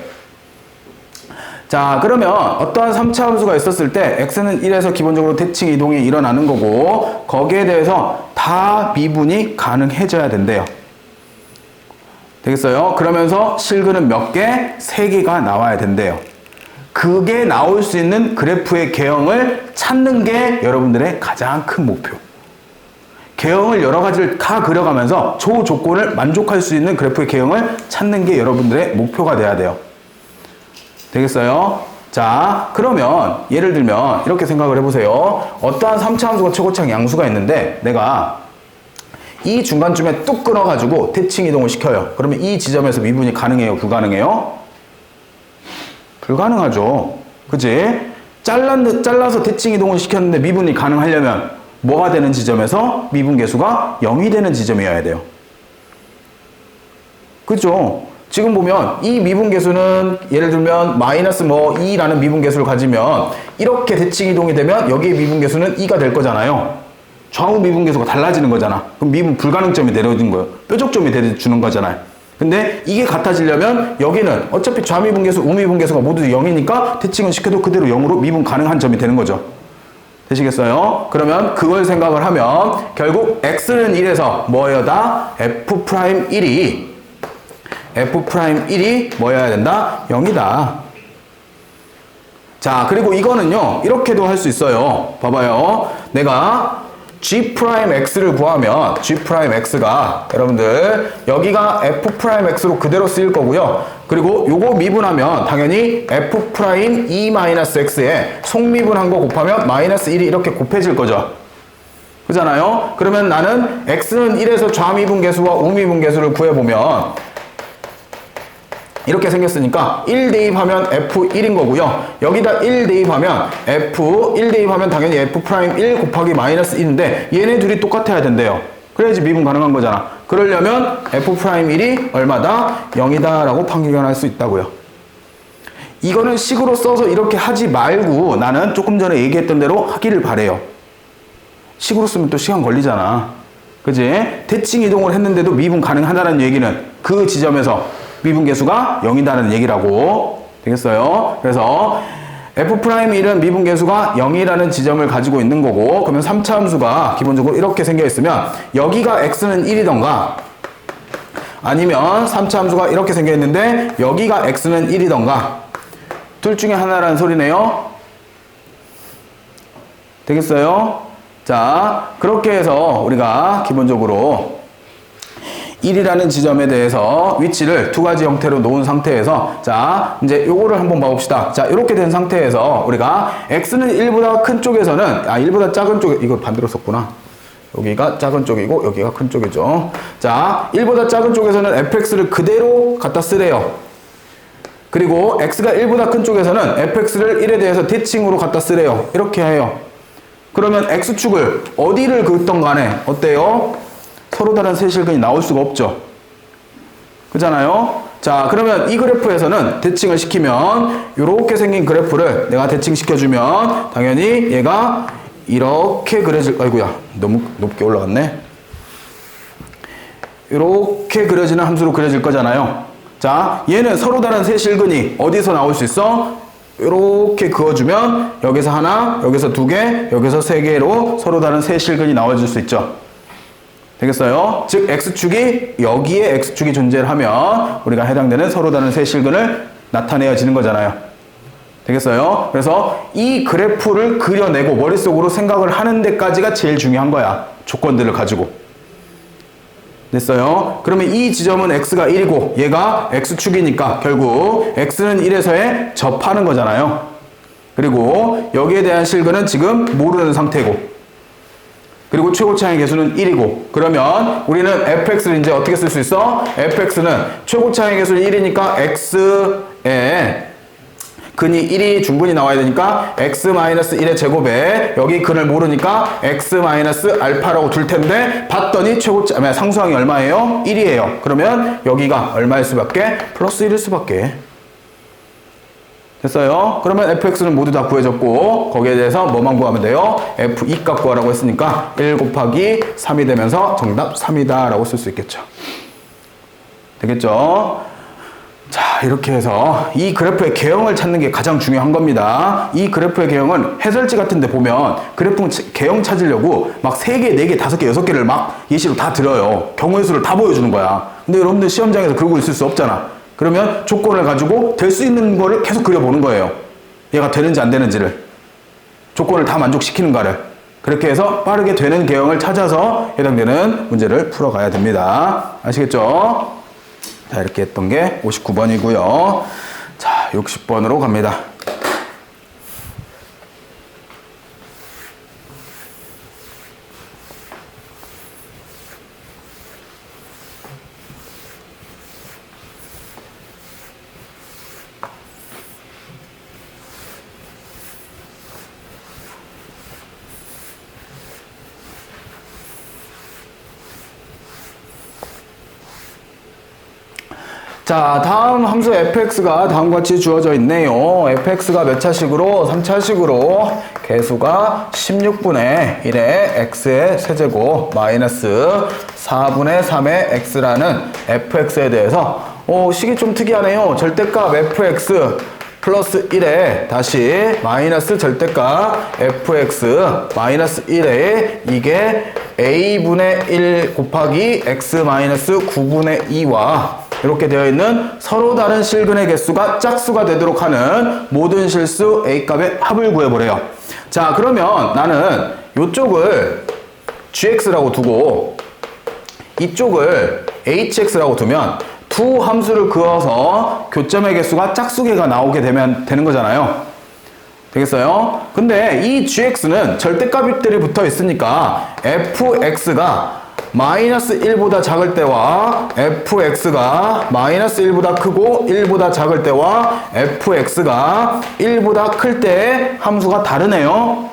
자, 그러면 어떠한 3차 함수가 있었을 때 x는 1에서 기본적으로 대칭 이동이 일어나는 거고 거기에 대해서 다 미분이 가능해져야 된대요. 되겠어요? 그러면서 실근은 몇 개? 3개가 나와야 된대요. 그게 나올 수 있는 그래프의 개형을 찾는 게 여러분들의 가장 큰 목표. 개형을 여러 가지를 다 그려가면서 저 조건을 만족할 수 있는 그래프의 개형을 찾는 게 여러분들의 목표가 돼야 돼요. 되겠어요? 자, 그러면 예를 들면 이렇게 생각을 해보세요. 어떠한 3차 함수가 최고차항 양수가 있는데 내가 이 중간쯤에 뚝 끊어가지고 대칭 이동을 시켜요. 그러면 이 지점에서 미분이 가능해요? 불가능해요? 불가능하죠. 그치? 잘라서 대칭 이동을 시켰는데 미분이 가능하려면 뭐가 되는 지점에서 미분 계수가 0이 되는 지점이어야 돼요. 그죠? 지금 보면 이 미분 계수는 예를 들면 마이너스 2라는 미분 계수를 가지면 이렇게 대칭 이동이 되면 여기에 미분 계수는 2가 될 거잖아요. 좌우 미분 계수가 달라지는 거잖아. 그럼 미분 불가능점이 내려진 거예요. 뾰족점이 내려주는 거잖아요. 근데 이게 같아지려면 여기는 어차피 좌미분계수, 우미분계수가 모두 0이니까 대칭을 시켜도 그대로 0으로 미분 가능한 점이 되는 거죠. 되시겠어요? 그러면 그걸 생각을 하면 결국 x는 1에서 뭐여야 다? f'1이 뭐여야 된다? 0이다. 자, 그리고 이거는요 이렇게도 할 수 있어요. 봐봐요. 내가 g'x를 구하면 g'x가 여러분들 여기가 f'x로 그대로 쓰일 거고요. 그리고 요거 미분하면 당연히 f'2-x에 속미분한 거 곱하면 마이너스 1이 이렇게 곱해질 거죠. 그잖아요? 그러면 나는 x는 1에서 좌미분계수와 우미분계수를 구해보면 이렇게 생겼으니까 1 대입하면 f1인 거고요. 여기다 1 대입하면 f1 대입하면 당연히 f'1 곱하기 마이너스 1인데 얘네 둘이 똑같아야 된대요. 그래야지 미분 가능한 거잖아. 그러려면 f'1이 얼마다? 0이다 라고 판결할 수 있다고요. 이거는 식으로 써서 이렇게 하지 말고 나는 조금 전에 얘기했던 대로 하기를 바래요. 식으로 쓰면 또 시간 걸리잖아. 그지? 대칭 이동을 했는데도 미분 가능하다는 얘기는 그 지점에서 미분계수가 0이라는 얘기라고. 되겠어요? 그래서 F'1은 미분계수가 0이라는 지점을 가지고 있는 거고, 그러면 3차 함수가 기본적으로 이렇게 생겨 있으면 여기가 x는 1이던가, 아니면 3차 함수가 이렇게 생겨 있는데 여기가 x는 1이던가, 둘 중에 하나라는 소리네요. 되겠어요? 자, 그렇게 해서 우리가 기본적으로 1이라는 지점에 대해서 위치를 두 가지 형태로 놓은 상태에서, 자, 이제 요거를 한번 봐봅시다. 자, 이렇게 된 상태에서 우리가 x는 1보다 큰 쪽에서는, 1보다 작은 쪽에, 이거 반대로 썼구나. 여기가 작은 쪽이고 여기가 큰 쪽이죠. 자, 1보다 작은 쪽에서는 fx를 그대로 갖다 쓰래요. 그리고 x가 1보다 큰 쪽에서는 fx를 1에 대해서 대칭으로 갖다 쓰래요. 이렇게 해요. 그러면 x축을 어디를 긋던 간에 어때요? 서로 다른 세실근이 나올 수가 없죠. 그렇잖아요? 자, 그러면 이 그래프에서는 대칭을 시키면 이렇게 생긴 그래프를 내가 대칭시켜주면 당연히 얘가 이렇게 그려질, 아이고야, 너무 높게 올라갔네. 이렇게 그려지는 함수로 그려질 거잖아요. 자, 얘는 서로 다른 세실근이 어디서 나올 수 있어? 이렇게 그어주면 여기서 하나, 여기서 두 개, 여기서 세 개로 서로 다른 세실근이 나와줄 수 있죠. 되겠어요? 즉 x축이 여기에 x축이 존재를 하면 우리가 해당되는 서로 다른 세실근을 나타내어지는 거잖아요. 되겠어요? 그래서 이 그래프를 그려내고 머릿속으로 생각을 하는 데까지가 제일 중요한 거야. 조건들을 가지고. 됐어요? 그러면 이 지점은 x가 1이고 얘가 x축이니까 결국 x는 1에서에 접하는 거잖아요. 그리고 여기에 대한 실근은 지금 모르는 상태고, 그리고 최고차의 개수는 1이고, 그러면 우리는 fx를 이제 어떻게 쓸 수 있어? fx는 최고차의 개수는 1이니까 x에 근이 1이 중분이 나와야 되니까 x-1의 제곱에 여기 근을 모르니까 x-알파라고 둘 텐데 봤더니 상수항이 얼마예요? 1이에요. 그러면 여기가 얼마일 수밖에? 플러스 1일 수밖에. 됐어요? 그러면 fx는 모두 다 구해졌고 거기에 대해서 뭐만 구하면 돼요? f2 값 구하라고 했으니까 1 곱하기 3이 되면서 정답 3이다 라고 쓸 수 있겠죠. 되겠죠? 자, 이렇게 해서 이 그래프의 개형을 찾는 게 가장 중요한 겁니다. 이 그래프의 개형은 해설지 같은 데 보면 그래프 개형 찾으려고 막 3개, 4개, 5개, 6개를 막 예시로 다 들어요. 경우의 수를 다 보여주는 거야. 근데 여러분들 시험장에서 그러고 있을 수 없잖아. 그러면 조건을 가지고 될 수 있는 거를 계속 그려보는 거예요. 얘가 되는지 안 되는지를. 조건을 다 만족시키는 거를. 그렇게 해서 빠르게 되는 개형을 찾아서 해당되는 문제를 풀어가야 됩니다. 아시겠죠? 자, 이렇게 했던 게 59번이고요. 자, 60번으로 갑니다. 자, 다음 함수 fx가 다음과 같이 주어져 있네요. fx가 몇 차식으로? 3차식으로 개수가 16분의 1의 x의 세제곱 마이너스 4분의 3의 x라는 fx에 대해서 식이 좀 특이하네요. 절대값 fx 플러스 1에 다시 마이너스 절대값 fx 마이너스 1에 이게 a분의 1 곱하기 x 마이너스 9분의 2와 이렇게 되어 있는 서로 다른 실근의 개수가 짝수가 되도록 하는 모든 실수 A값의 합을 구해보래요. 자, 그러면 나는 이쪽을 gx라고 두고 이쪽을 hx라고 두면 두 함수를 그어서 교점의 개수가 짝수개가 나오게 되는 거잖아요. 되겠어요? 근데 이 gx는 절대값들이 붙어 있으니까 fx가 마이너스 1보다 작을 때와 fx가 마이너스 1보다 크고 1보다 작을 때와 fx가 1보다 클 때 함수가 다르네요.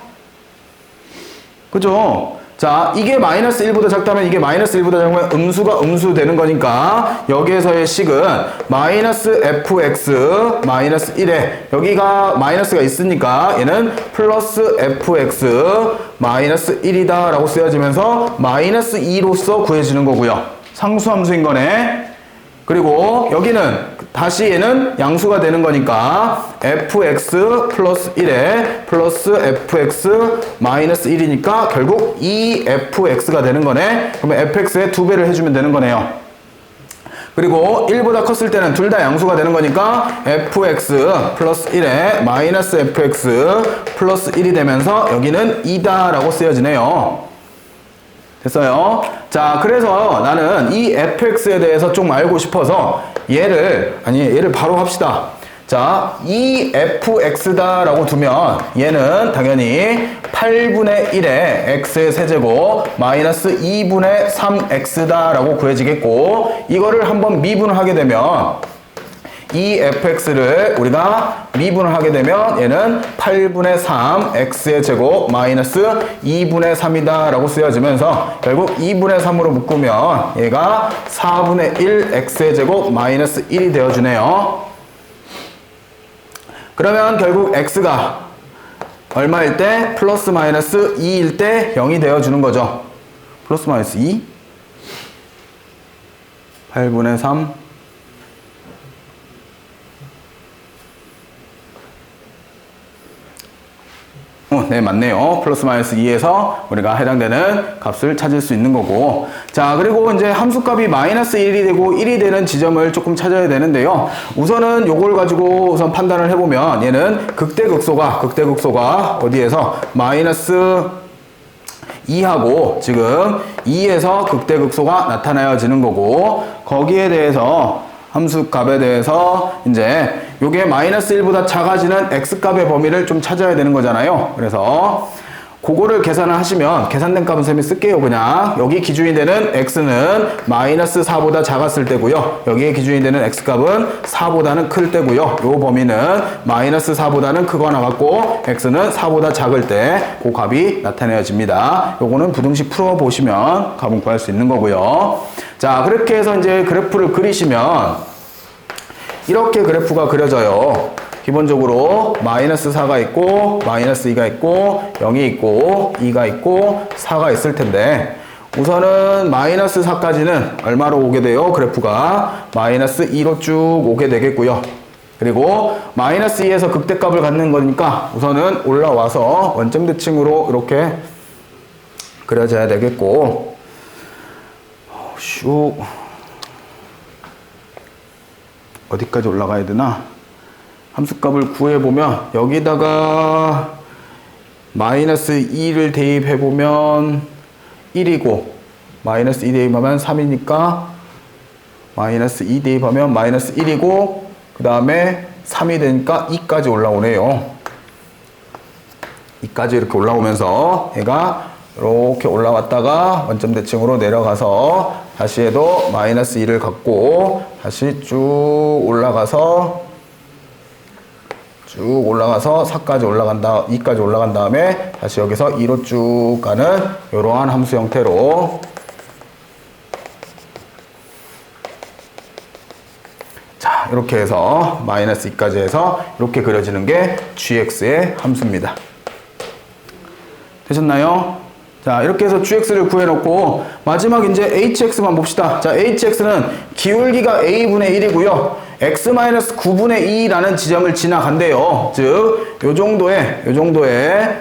그죠? 자, 이게 마이너스 1보다 작다면 이게 마이너스 1보다 작으면 음수가 음수 되는 거니까 여기에서의 식은 마이너스 fx 마이너스 1에 여기가 마이너스가 있으니까 얘는 플러스 fx 마이너스 1이다 라고 쓰여지면서 마이너스 2로서 구해지는 거고요. 상수함수인 거네. 그리고 여기는 다시 얘는 양수가 되는 거니까 fx 플러스 1에 플러스 fx 마이너스 1이니까 결국 2fx가 되는 거네. 그러면 fx의 2배를 해주면 되는 거네요. 그리고 1보다 컸을 때는 둘 다 양수가 되는 거니까 fx 플러스 1에 마이너스 fx 플러스 1이 되면서 여기는 2다 라고 쓰여지네요. 됐어요? 자, 그래서 나는 이 fx에 대해서 좀 알고 싶어서 얘를 바로 합시다. 자, 이 fx다 라고 두면 얘는 당연히 8분의 1의 x의 세제곱 마이너스 2분의 3x다 라고 구해지겠고, 이거를 한번 미분을 하게 되면 이 fx를 우리가 미분을 하게 되면 얘는 8분의 3 x의 제곱 마이너스 2분의 3이다 라고 쓰여지면서 결국 2분의 3으로 묶으면 얘가 4분의 1 x의 제곱 마이너스 1이 되어주네요. 그러면 결국 x가 얼마일 때? 플러스 마이너스 2일 때 0이 되어주는 거죠. 플러스 마이너스 2 8분의 3 네, 맞네요. 플러스 마이너스 2에서 우리가 해당되는 값을 찾을 수 있는 거고. 자, 그리고 이제 함수값이 마이너스 1이 되고 1이 되는 지점을 조금 찾아야 되는데요. 우선은 요걸 가지고 우선 판단을 해보면 얘는 극대극소가 어디에서 마이너스 2하고 지금 2에서 극대극소가 나타나야지는 거고, 거기에 대해서 함수값에 대해서 이제 요게 마이너스 1보다 작아지는 x값의 범위를 좀 찾아야 되는 거잖아요. 그래서 그거를 계산을 하시면 계산된 값은 쌤이 쓸게요. 그냥 여기 기준이 되는 x는 마이너스 4보다 작았을 때고요. 여기에 기준이 되는 x값은 4보다는 클 때고요. 요 범위는 마이너스 4보다는 크거나 같고 x는 4보다 작을 때 그 값이 나타내어집니다. 요거는 부등식 풀어보시면 값은 구할 수 있는 거고요. 자, 그렇게 해서 이제 그래프를 그리시면 이렇게 그래프가 그려져요. 기본적으로 마이너스 4가 있고 마이너스 2가 있고 0이 있고 2가 있고 4가 있을 텐데, 우선은 마이너스 4까지는 얼마로 오게 돼요? 그래프가 마이너스 2로 쭉 오게 되겠고요. 그리고 마이너스 2에서 극대값을 갖는 거니까 우선은 올라와서 원점 대칭으로 이렇게 그려져야 되겠고, 슉 어디까지 올라가야 되나? 함수값을 구해보면 여기다가 마이너스 2를 대입해보면 1이고 마이너스 2 대입하면 3이니까 마이너스 2 대입하면 마이너스 1이고 그 다음에 3이 되니까 2까지 올라오네요. 2까지 이렇게 올라오면서 얘가 이렇게 올라왔다가 원점 대칭으로 내려가서 다시 해도 마이너스 2를 갖고 다시 쭉 올라가서 4까지 올라간다, 2까지 올라간 다음에 다시 여기서 2로 쭉 가는 이러한 함수 형태로 자, 이렇게 해서 마이너스 2까지 해서 이렇게 그려지는 게 gx의 함수입니다. 되셨나요? 자, 이렇게 해서 gx를 구해놓고 마지막 이제 hx만 봅시다. 자, hx는 기울기가 a분의 1이고요. x-9분의 2라는 지점을 지나간대요. 즉, 요 정도에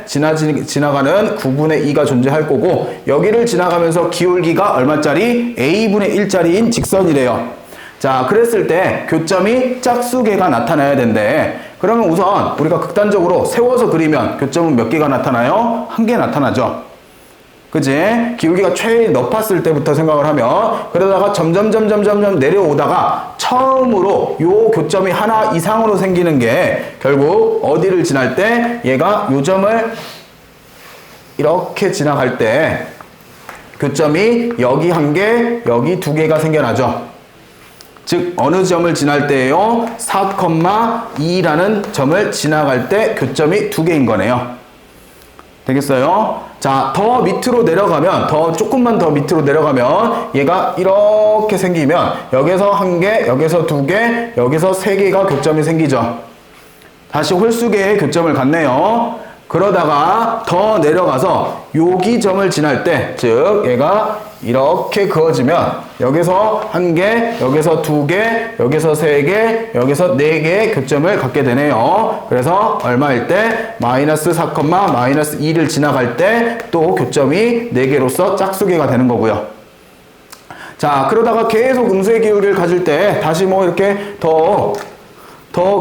지나가는 9분의 2가 존재할 거고, 여기를 지나가면서 기울기가 얼마짜리? a분의 1짜리인 직선이래요. 자, 그랬을 때 교점이 짝수개가 나타나야 된대. 그러면 우선 우리가 극단적으로 세워서 그리면 교점은 몇 개가 나타나요? 한 개 나타나죠. 그지? 기울기가 최 높았을 때부터 생각을 하면, 그러다가 점점 내려오다가 처음으로 요 교점이 하나 이상으로 생기는 게 결국 어디를 지날 때 얘가 요 점을 이렇게 지나갈 때 교점이 여기 한 개, 여기 두 개가 생겨나죠. 즉 어느 점을 지날 때예요? 4,2라는 점을 지나갈 때 교점이 두 개인 거네요. 되겠어요? 자, 더 밑으로 내려가면, 조금만 더 밑으로 내려가면 얘가 이렇게 생기면 여기서 한 개, 여기서 두 개, 여기서 세 개가 교점이 생기죠. 다시 홀수개의 교점을 갖네요. 그러다가 더 내려가서 여기 점을 지날 때, 즉 얘가 이렇게 그어지면 여기서 1개, 여기서 2개, 여기서 3개, 여기서 4개의 교점을 갖게 되네요. 그래서 얼마일 때? 마이너스 4, 마이너스 2를 지나갈 때 또 교점이 4개로서 짝수개가 되는 거고요. 자, 그러다가 계속 음수의 기울기를 가질 때 다시 뭐 이렇게 더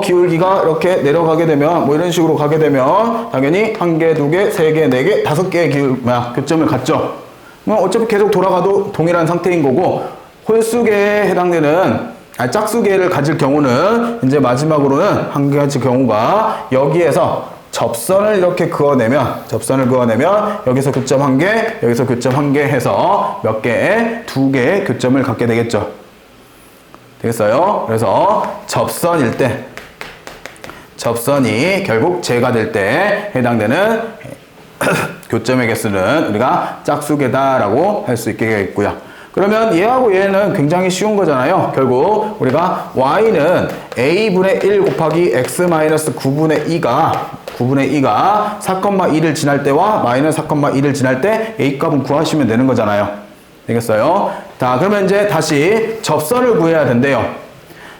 기울기가 이렇게 내려가게 되면 뭐 이런 식으로 가게 되면 당연히 1개, 2개, 3개, 4개, 5개의 교점을 갖죠. 뭐 어차피 계속 돌아가도 동일한 상태인 거고, 홀수계에 해당되는 짝수계를 가질 경우는 이제 마지막으로는 한 가지 경우가 여기에서 접선을 이렇게 그어내면 여기서 교점 1개, 여기서 교점 1개 해서 몇 개의 2개의 교점을 갖게 되겠죠. 되겠어요? 그래서 접선일 때, 접선이 결국 재가 될 때 해당되는 교점의 개수는 우리가 짝수계다라고 할 수 있게 되겠고요. 그러면 얘하고 얘는 굉장히 쉬운 거잖아요. 결국 우리가 y는 a분의 1 곱하기 x-9분의 2가 4,2를 지날 때와 마이너스 4,2를 지날 때 a 값은 구하시면 되는 거잖아요. 되겠어요? 자, 그러면 이제 다시 접선을 구해야 된대요.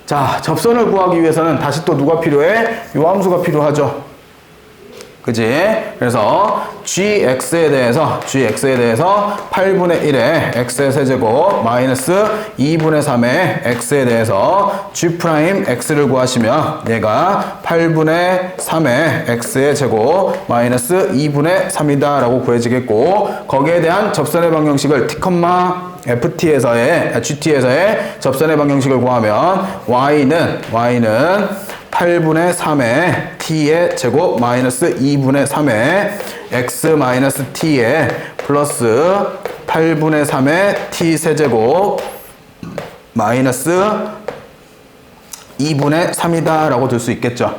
자, 접선을 구하기 위해서는 다시 또 누가 필요해? 요 함수가 필요하죠. 그지? 그래서 gx에 대해서 8분의 1의 x의 세제곱 마이너스 2분의 3의 x에 대해서 g'x를 구하시면 얘가 8분의 3의 x의 제곱 마이너스 2분의 3이다 라고 구해지겠고, 거기에 대한 접선의 방정식을 gt에서의 접선의 방정식을 구하면 y는 8분의 3의 t의 제곱 마이너스 2분의 3의 x 마이너스 t의 플러스 8분의 3의 t 세제곱 마이너스 2분의 3이다 라고 둘 수 있겠죠.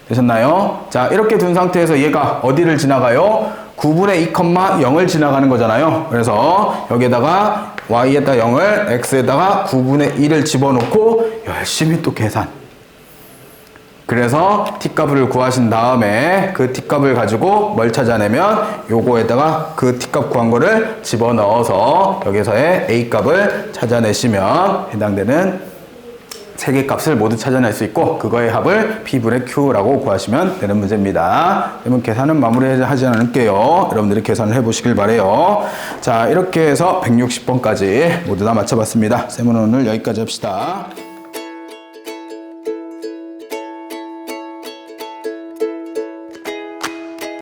되셨나요? 자, 이렇게 둔 상태에서 얘가 어디를 지나가요? 9분의 2, 0을 지나가는 거잖아요. 그래서 여기에다가 y에다 0을 x에다가 9분의 2를 집어넣고 열심히 또 계산. 그래서 t값을 구하신 다음에 그 t값을 가지고 뭘 찾아내면 요거에다가 그 t값 구한 거를 집어넣어서 여기서의 a값을 찾아내시면 해당되는 세 개 값을 모두 찾아낼 수 있고, 그거의 합을 p분의 q라고 구하시면 되는 문제입니다. 여러분 계산은 마무리하지 않을게요. 여러분들이 계산을 해보시길 바래요. 자, 이렇게 해서 160번까지 모두 다 맞춰봤습니다. 쌤은 오늘 여기까지 합시다.